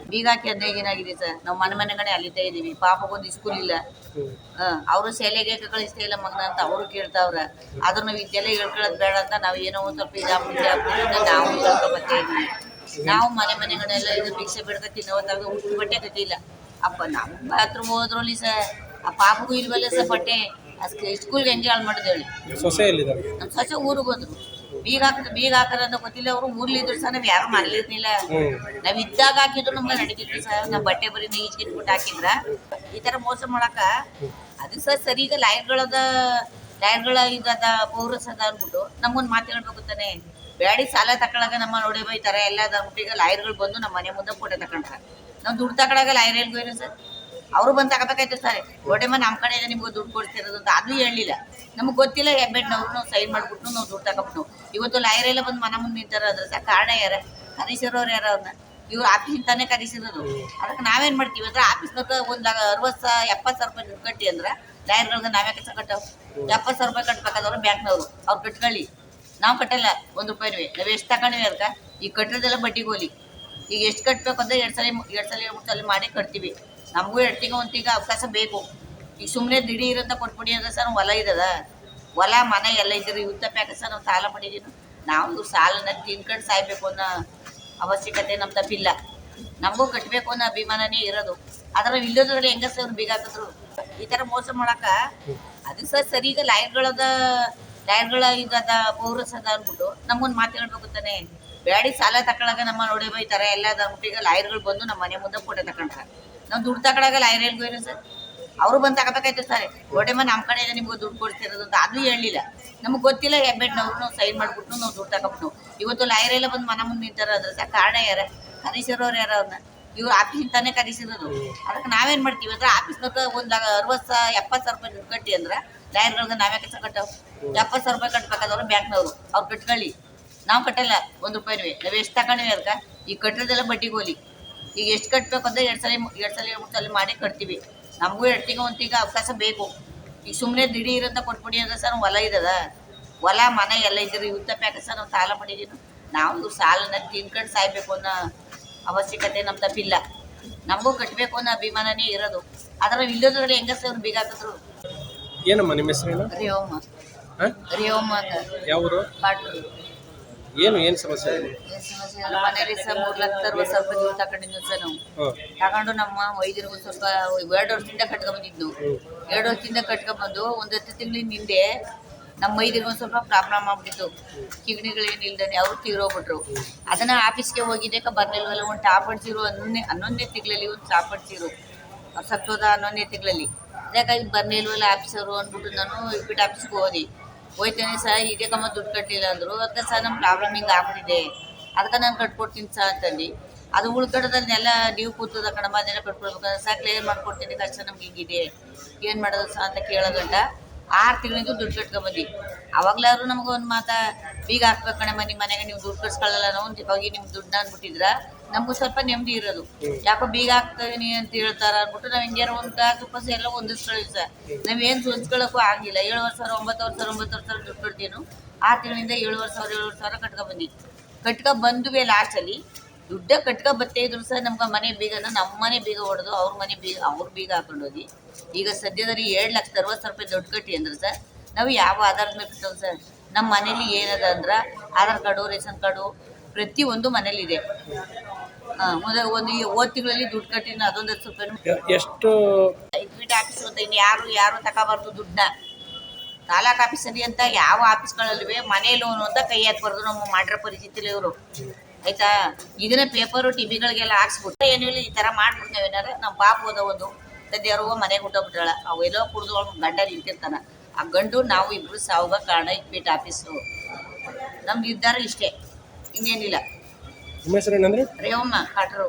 ಬೀಗ ಹಾಕಿ ಹದಿನೈದು ದಿನ ಆಗಿದೆ ಸರ್. ನಾವು ಮನೆ ಅಲ್ಲಿದ್ದೇ ಇದೀವಿ. ಪಾಪಗೊಂದು ಸ್ಕೂಲ್ ಇಲ್ಲ. ಅವರು ಶಾಲೆಗೆ ಕಳಿಸ್ತಾ ಇಲ್ಲ ಮಗನ ಅಂತ ಅವರು ಕೇಳ್ತಾವ್ರ. ಆದ್ರೂ ನಾವು ಇದೆಲ್ಲ ಹೇಳ್ಕೊಳ್ಳೋದು ಬೇಡ ಅಂತ ನಾವು ಏನೋ ಒಂದು ಸ್ವಲ್ಪ ಇದಾಗ್ಬಿಟ್ಟು ನಾವು ಹೇಳ್ಕೊಬತ್ತೇ ಇದೀವಿ. ನಾವು ಮನೆಗಳೆಲ್ಲ ಇದು ಭಿಕ್ಷೆ ಬಿಡ್ಕ ತಿನ್ನೋದಾಗ ಉಷ್ಟು ಬಟ್ಟೆ ಕಟ್ಟಿಲ್ಲ. ಅಪ್ಪ ನಮ್ಮ ಹತ್ರ ಹೋದ್ರಲ್ಲಿ ಸರ್ ಆ ಪಾಪಗೂ ಇಲ್ವಲ್ಲ ಸರ್ ಬಟ್ಟೆ. ಸ್ಕೂಲ್ಗೆ ಹೆಂಗೆ ಹಾಳು ಮಾಡೋದು ಹೇಳಿ. ನಮ್ಮ ಸೊಸೆ ಊರಿಗೆ ಹೋದ್ರು. ಬೀಗ ಹಾಕೋದಂತ ಗೊತ್ತಿಲ್ಲ. ಅವರು ಊರ್ಲಿದ್ರು ಸಹ ನಾವ್ ಯಾರು ಮನೇಲಿರ್ಲಿಲ್ಲ. ನಾವ್ ಇದ್ದಾಗ ಹಾಕಿದ್ರು ನಮ್ಗೆ ನಡೀತಿತ್ತು ಸರ್. ನಾವ್ ಬಟ್ಟೆ ಬರೀ ಈಜ್ಗಿಟ್ಬಿಟ್ಟು ಹಾಕಿದ್ರ ಈ ತರ ಮೋಸ ಮಾಡಕ ಅದು ಸರ್ ಸರಿ. ಈಗ ಲಾಯರ್ಗಳ ಇದ ಪೌರಸದ ಅಂದ್ಬಿಟ್ಟು ನಮ್ಗೊಂದು ಮಾತು ಹೇಳ್ಬೇಕು ತಾನೆ. ಬ್ಯಾಡಿ ಸಾಲ ತಕೊಳಗ ನಮ್ಮ ನೋಡಿ ಬೈತಾರೆ ಎಲ್ಲ ಅಂದ್ಬಿಟ್ಟು ಈಗ ಲಾಯರ್ಗಳು ಬಂದು ನಮ್ಮ ಮನೆ ಮುಂದೆ ಫೋಟೋ ತಕೊಂಡ್ರ. ನಾವು ದುಡ್ಡು ತಕೊಳಗ ಲಾಯರ್ ಹೇಳ್ಬೋಯ್ನ ಸರ್. ಅವರು ಬಂದು ತಗೋಬೇಕಾಯ್ತು ಸರ್. ಒಡೆಮ ನಮ್ಮ ಕಡೆ ನಿಮ್ಗೆ ದುಡ್ಡು ಕೊಡ್ತಿರೋದು ಅಂತ ಅದು ಹೇಳಲಿಲ್ಲ. ನಮ್ಗೆ ಗೊತ್ತಿಲ್ಲ. ಹೆಬ್ಬೆಟ್ನವ್ರು ನಾವು ಸೈನ್ ಮಾಡ್ಬಿಟ್ಟು ನಾವು ದುಡ್ಡು ತಗೊಬಿಟ್ಟು ಇವತ್ತು ಲಾಯರ್ ಎಲ್ಲ ಬಂದು ಮನೆ ಮುಂದೆ ನಿಂತಾರ. ಅದ್ರ ಸಹ ಕಾರಣ ಯಾರ ಕರೀಸಿರೋರು ಯಾರ ಅವ್ರನ್ನ ಇವ್ರು ಆಫೀಸಿಂದಾನೆ ಕರೀಸಿರೋದು. ಅದಕ್ಕೆ ನಾವೇನ್ ಮಾಡ್ತೀವಿ ಅಂದ್ರೆ ಆಫೀಸ್ನಾಗ ಒಂದು 60,000-70,000 ರೂಪಾಯಿ ದುಡ್ಡು ಕಟ್ಟಿ ಅಂದ್ರೆ ಲಾಯರ್ಗಳಿಗೆ ನಾವೇ ಕೆಲಸ ಕಟ್ಟವು. 70,000 ರೂಪಾಯಿ ಕಟ್ಬೇಕಾದವ್ರು ಬ್ಯಾಂಕ್ನವರು ಅವ್ರು ಕಟ್ಕೊಳ್ಳಿ. ನಾವು ಕಟ್ಟಲ್ಲ ಒಂದು ರೂಪಾಯಿನೂ. ನಾವು ಎಷ್ಟು ತಗೊಂಡಿವಿ ಅದಕ್ಕೆ ಈಗ ಕಟ್ಟೋದೆಲ್ಲ ಬಡ್ಡಿಗೆ ಹೋಲಿ. ಈಗ ಎಷ್ಟು ಕಟ್ಟಬೇಕು ಅಂದ್ರೆ 2 ಸಲ 3 ಸಲ ಮಾಡಿ ಕಟ್ತೀವಿ. ನಮಗೂ 2 ತಿಂಗಳು 1 ತಿಂಗಳು ಅವಕಾಶ ಬೇಕು. ಈಗ ಸುಮ್ಮನೆ ದಿಢೀರಂತ ಕೊಟ್ಬಿಡಿ ಅಂದ್ರೆ ಸರ್ ಹೊಲ ಇದ್ದದ. ಹೊಲ ಮನೆ ಎಲ್ಲ ಇದ್ರೆ ಯುದ್ಧ ಪ್ಯಾಕ ಸರ್. ನಾವು ಸಾಲ ಮಾಡಿದೀವಿ. ನಾವು ಸಾಲನ ತಿನ್ಕೊಂಡು ಸಾಯ್ಬೇಕು ಅನ್ನೋ ಅವಶ್ಯಕತೆ ನಮ್ಮ ತಪ್ಪಿಲ್ಲ. ನಮಗೂ ಕಟ್ಟಬೇಕು ಅನ್ನೋ ಅಭಿಮಾನನೇ ಇರೋದು. ಆದ್ರೆ ಇಲ್ಲದ್ರಲ್ಲಿ ಹೆಂಗ ಸರ್ ಬೀಗ ಹಾಕಿದ್ರು ಈ ತರ ಮೋಸ ಮಾಡಕ ಅದು ಸರ್ ಸರಿ. ಈಗ ಲಾಯರ್ಗಳ ಇದ ಪೌರಸದ ಅಂದ್ಬಿಟ್ಟು ನಮ್ಗೊಂದು ಮಾತು ಹೇಳ್ಬೇಕು ತಾನೆ. ಬ್ಯಾಡಿ ಸಾಲ ತಕೊಳಗ ನಮ್ಮ ನೋಡಿ ಬೈತಾರೆ ಎಲ್ಲ ಅಂದ್ಬಿಟ್ಟು ಈಗ ಲಾಯರ್ಗಳು ಬಂದು ನಮ್ಮ ಮನೆ ಮುಂದೆ ಫೋಟೋ ತಕೊಂಡ್ರ. ನಾವು ದುಡ್ಡು ತಕೊಳಗ ಲಾಯರ್ ಹೇಳ್ಬೋಯ್ನ ಸರ್. ಅವರು ಬಂದು ತಗೋಬೇಕಾಯ್ತು ಸರ್. ಒಡೆಮ ನಮ್ಮ ಕಡೆ ನಿಮ್ಗೆ ದುಡ್ಡು ಕೊಡ್ತಿರೋದು ಅಂತ ಅದು ಹೇಳಲಿಲ್ಲ. ನಮ್ಗೆ ಗೊತ್ತಿಲ್ಲ. ಹೆಬ್ಬೆಟ್ನವ್ರು ನಾವು ಸೈನ್ ಮಾಡ್ಬಿಟ್ಟು ನಾವು ದುಡ್ಡು ತಗೊಬಿಟ್ಟು ಇವತ್ತು ಲಾಯರ್ ಎಲ್ಲ ಬಂದು ಮನೆ ಮುಂದೆ ನಿಂತಾರ. ಅದ್ರ ಸಹ ಕಾರಣ ಯಾರ ಕರೀಸಿರೋರು ಯಾರ ಅವ್ರನ್ನ ಇವ್ರು ಆಫೀಸಿಂದಾನೆ ಕರೀಸಿರೋದು. ಅದಕ್ಕೆ ನಾವೇನ್ ಮಾಡ್ತೀವಿ ಅಂದ್ರೆ ಆಫೀಸ್ನಾಗ ಒಂದು 60,000-70,000 ರೂಪಾಯಿ ದುಡ್ಡು ಕಟ್ಟಿ ಅಂದ್ರೆ ಲಾಯರ್ಗಳಿಗೆ ನಾವೇ ಕೆಲಸ ಕಟ್ಟವು. 70,000 ರೂಪಾಯಿ ಕಟ್ಬೇಕಾದವ್ರು ಬ್ಯಾಂಕ್ನವರು ಅವ್ರು ಕಟ್ಕೊಳ್ಳಿ. ನಾವು ಕಟ್ಟಲ್ಲ ಒಂದು ರೂಪಾಯಿನೂ. ನಾವು ಎಷ್ಟು ತಗೊಂಡಿವಿ ಅದಕ್ಕೆ ಈಗ ಕಟ್ಟೋದೆಲ್ಲ ಬಡ್ಡಿಗೆ ಹೋಲಿ. ಈಗ ಎಷ್ಟು ಕಟ್ಟಬೇಕು ಅಂದ್ರೆ 2 ಸಲ 3 ಸಲ ಮಾಡಿ ಕಟ್ತೀವಿ. ನಮಗೂ 2 ತಿಂಗಳು 1 ತಿಂಗಳು ಅವಕಾಶ ಬೇಕು. ಈಗ ಸುಮ್ಮನೆ ದಿಢೀರಂತ ಕೊಟ್ಬಿಡಿ ಅಂದ್ರೆ ಸರ್ ಹೊಲ ಇದ್ದದ. ಹೊಲ ಮನೆ ಎಲ್ಲ ಇದ್ರೆ ಯುದ್ಧ ಪ್ಯಾಕ ಸರ್. ನಾವು ಸಾಲ ಮಾಡಿದೀವಿ. ನಾವು ಸಾಲನ ತಿನ್ಕೊಂಡು ಸಾಯ್ಬೇಕು ಅನ್ನೋ ಅವಶ್ಯಕತೆ ನಮ್ಮ ತಪ್ಪಿಲ್ಲ. ನಮಗೂ ಕಟ್ಟಬೇಕು ಅನ್ನೋ ಅಭಿಮಾನನೇ ಇರೋದು. ಆದ್ರೆ ಇಲ್ಲದ್ರಲ್ಲಿ ಹೆಂಗ ಸರ್ ಬೀಗ ಹಾಕಿದ್ರು. ಏನಮ್ಮ ನಿಮ್ಮ ಹೆಸರೇನು? ರಿಯೋಮ ಯಾವರು? ಏನು ಸಮಸ್ಯೆ? ಮನೇಲಿ ಸರ್ 3,60,000 ರೂಪಾಯಿ ದುಡ್ಡು ತಗೊಂಡಿದ್ವು ಸರ್. ನಾವು ತಗೊಂಡು ನಮ್ಮ ವೈದ್ಯರಿಗೂ ಸ್ವಲ್ಪ 2 ವರ್ಷದಿಂದ ಕಟ್ಕೊಂಡ್ಬಂದಿದ್ದು. 2 ವರ್ಷದಿಂದ ಕಟ್ಕೊಂಡ್ಬಂದು ಒಂದು 10 ತಿಂಗಳಿನ ಹಿಂದೆ ನಮ್ಮ ವೈದ್ಯರಿಗೂ ಒಂದು ಸ್ವಲ್ಪ ಪ್ರಾಬ್ಲಮ್ ಆಗ್ಬಿಟ್ಟಿತ್ತು. ಕಿಡ್ನಿಗಳೇನಿಲ್ದಾನೆ ಅವರು ತೀರೋಗ್ಬಿಟ್ರು. ಅದನ್ನ ಆಫೀಸ್ಗೆ ಹೋಗಿದ್ದಕ್ಕೆ ಬರ್ಲಿಲ್ವಲ್ಲ. ಒಂದು ಟಾಪ್ ಅಡ್ಸಿರು 11ನೇ ತಿಂಗಳಲ್ಲಿ ಒಂದು ಟಾಪ್ ಅಡ್ಸಿರು. ಸತ್ತೋದ 11ನೇ ತಿಂಗಳಲ್ಲಿ. ಅದಕ್ಕಾಗಿ ಬರ್ಲಿಲ್ವಲ್ಲ ಆಫೀಸರು ಅಂದ್ಬಿಟ್ಟು ನಾನು ರಿಪೀಟ್ ಆಫೀಸ್ಗೆ ಹೋಯ್ತೇನೆ ಸರ್. ಇದೇ ಕಮ್ಮ ದುಡ್ಡು ಕಟ್ಟಿಲ್ಲ ಅಂದರು. ಅದಕ್ಕೆ ಸರ್ ನಮ್ಮ ಪ್ರಾಬ್ಲಮ್ ಹಿಂಗೆ ಆಗ್ಬಿಟ್ಟಿದೆ. ಅದಕ್ಕೆ ನಾನು ಕಟ್ಕೊಡ್ತೀನಿ ಸರ್ ಅಂತಂದು ಅದು ಉಳ್ಕಡೋದನ್ನೆಲ್ಲ ನೀವು ಕೂತದ ಕಣಮ್ಮ ಅದನ್ನೆಲ್ಲ ಕಟ್ಕೊಡ್ಬೇಕಂದ್ರೆ ಸರ್ ಕ್ಲಿಯರ್ ಮಾಡ್ಕೊಡ್ತೀನಿ ಕಷ್ಟ ನಮ್ಗೆ ಹಿಂಗಿದೆ ಏನು ಮಾಡೋದು ಸರ್ ಅಂತ ಕೇಳೋಗಂಟ 6 ತಿಂಗಳಿಂದ ದುಡ್ಡು ಕಟ್ಕೊಂಬಂದು. ಅವಾಗ್ಲಾದ್ರು ನಮಗೊಂದು ಮಾತಾ ಬೀಗ ಹಾಕ್ಬೇಕು ಕಣಮ್ಮ ನಿಮ್ಮ ಮನೆಗೆ ನೀವು ದುಡ್ಡು ಕಟ್ಸ್ಕೊಳ್ಳಲ್ಲ ನಾವು ಹೋಗಿ ನಿಮ್ಮ ದುಡ್ಡನ್ನ ಅಂದ್ಬಿಟ್ಟಿದ್ರ ನಮಗೂ ಸ್ವಲ್ಪ ನೆಮ್ಮದಿ ಇರೋದು. ಯಾಕೋ ಬೀಗ ಹಾಕ್ತೀನಿ ಅಂತ ಹೇಳ್ತಾರ ಅಂದ್ಬಿಟ್ಟು ನಾವು ಹಿಂಗೆ ಒಂದು ತುಪ್ಪಸ ಎಲ್ಲ ಹೊಂದಿಸ್ಕೊಳ್ಳಿ ಸರ್. ನಾವೇನು ಹೊಂದ್ಕೊಳ್ಳೋಕ್ಕೂ ಆಗಿಲ್ಲ. 7,000 9,000 ದುಡ್ಡು ಕಟ್ತೀನು. 6 ತಿಂಗಳಿಂದ 7,000 ಕಟ್ಕೊಂಡ್ಬಂದುವೆ. ಲಾಸ್ಟಲ್ಲಿ ದುಡ್ಡ ಕಟ್ಕೊಂಬತ್ತೇ ಇದ್ರು ಸರ್. ನಮ್ಗೆ ಮನೆ ಬೀಗನ ನಮ್ಮ ಮನೆ ಬೀಗ ಹೊಡೆದು ಅವ್ರ ಮನೆ ಬೀಗ ಹಾಕೊಂಡು ಹೋಗಿ ಈಗ ಸದ್ಯದಲ್ಲಿ 7,60,000 ರೂಪಾಯಿ ದುಡ್ಡು ಕಟ್ಟಿ ಅಂದ್ರೆ ಸರ್ ನಾವು ಯಾವ ಆಧಾರದ ಮೇಲೆ ಕಟ್ಟೋದು ಸರ್. ನಮ್ಮ ಮನೇಲಿ ಏನದ ಅಂದ್ರೆ ಆಧಾರ್ ಕಾರ್ಡು ರೇಷನ್ ಕಾರ್ಡು ಪ್ರತಿಯೊಂದು ಮನೇಲಿದೆ. ಒಂದು 5 ತಿಂಗಳಲ್ಲಿ ದುಡ್ಡು ಕಟ್ಟಿನ ಅದೊಂದು 10 ರೂಪಾಯಿ ಎಷ್ಟು ಇಕ್ವಿಟಿ ಆಫೀಸ್ ಅಂತ ಇನ್ನು ಯಾರು ತಗೋಬಾರ್ದು ದುಡ್ಡನ್ನ. ತಾಲೂಕು ಆಫೀಸಲ್ಲಿ ಅಂತ ಯಾವ ಆಫೀಸ್ಗಳಲ್ಲಿವೆ ಮನೆ ಲೋನು ಅಂತ ಕೈ ಹಾಕ್ಬಾರ್ದು. ನಮ್ಮ ಮಾಡಿರೋ ಪರಿಸ್ಥಿತಿಲಿ ಇವರು ಆಯ್ತಾ. ಇದನ್ನ ಪೇಪರು ಟಿವಿಗಳಿಗೆಲ್ಲ ಹಾಕ್ಸ್ಬಿಟ್ಟು ಏನಿಲ್ಲ ಈ ಥರ ಮಾಡ್ಬಿಡ್ತೇವೆ. ಏನಾರ ನಮ್ಮ ಪಾಪ ಒಂದು ಸದ್ಯ ಯಾರೋ ಮನೆಗೆ ಹುಟ್ಟೋಗ್ಬಿಟ್ಟಾಳ. ಅವೆಲ್ಲೋ ಕುಡಿದು ಗಂಡ ನಿಂತಿರ್ತಾನೆ. ಆ ಗಂಡು ನಾವು ಇಬ್ಬರು ಸಾವುಗ ಕಾರಣ ಇಕ್ವಿಟಿ ಆಫೀಸು. ನಮ್ದು ನಿರ್ಧಾರ ಇಷ್ಟೇ, ಇನ್ನೇನಿಲ್ಲ. ನಿಮ್ಮ ಹೆಸರೇನಂದ್ರೆ? ರೇವಮ್ಮ ಕಾಟ್ರು.